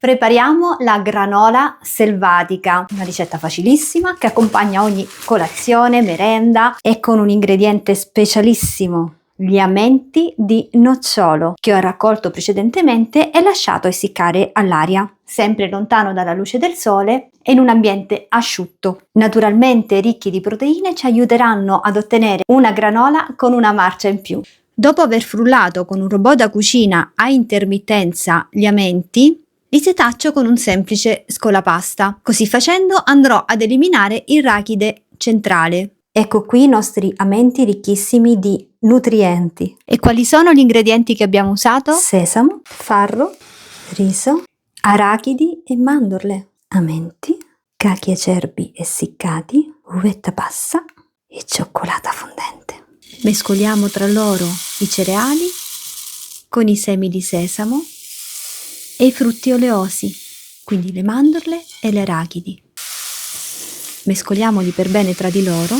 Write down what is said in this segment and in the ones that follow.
Prepariamo la granola selvatica, una ricetta facilissima che accompagna ogni colazione, merenda e con un ingrediente specialissimo, gli amenti di nocciolo che ho raccolto precedentemente e lasciato essiccare all'aria, sempre lontano dalla luce del sole e in un ambiente asciutto. Naturalmente ricchi di proteine, ci aiuteranno ad ottenere una granola con una marcia in più. Dopo aver frullato con un robot da cucina a intermittenza gli amenti, li setaccio con un semplice scolapasta. Così facendo andrò ad eliminare il rachide centrale. Ecco qui i nostri amenti ricchissimi di nutrienti. E quali sono gli ingredienti che abbiamo usato? Sesamo, farro, riso, arachidi e mandorle. Amenti, cachi acerbi essiccati, uvetta passa e cioccolata fondente. Mescoliamo tra loro i cereali con i semi di sesamo e i frutti oleosi, quindi le mandorle e le arachidi. Mescoliamoli per bene tra di loro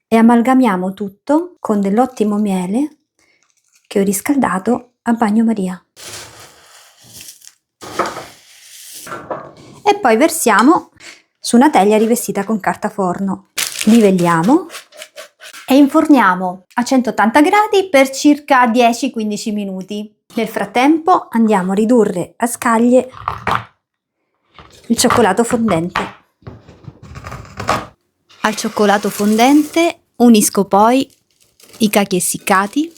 e amalgamiamo tutto con dell'ottimo miele che ho riscaldato a bagnomaria. E poi versiamo su una teglia rivestita con carta forno. Livelliamo e inforniamo a 180 gradi per circa 10-15 minuti. Nel frattempo andiamo a ridurre a scaglie il cioccolato fondente. Al cioccolato fondente unisco poi i cachi essiccati,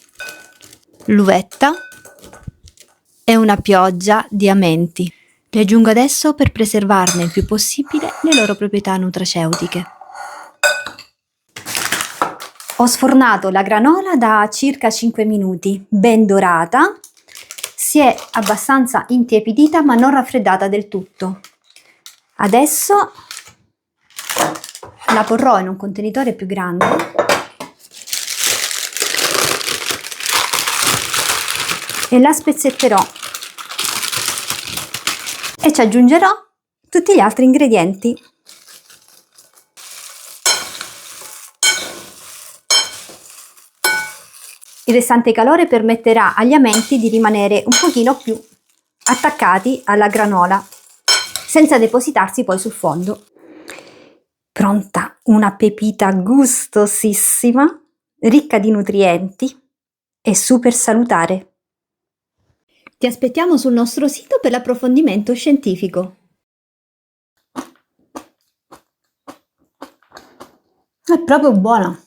l'uvetta e una pioggia di amenti. Li aggiungo adesso per preservarne il più possibile le loro proprietà nutraceutiche. Ho sfornato la granola da circa 5 minuti, ben dorata. Si è abbastanza intiepidita ma non raffreddata del tutto. Adesso la porrò in un contenitore più grande e la spezzetterò e ci aggiungerò tutti gli altri ingredienti. Il restante calore permetterà agli amenti di rimanere un pochino più attaccati alla granola, senza depositarsi poi sul fondo. Pronta una pepita gustosissima, ricca di nutrienti e super salutare. Ti aspettiamo sul nostro sito per l'approfondimento scientifico. È proprio buona!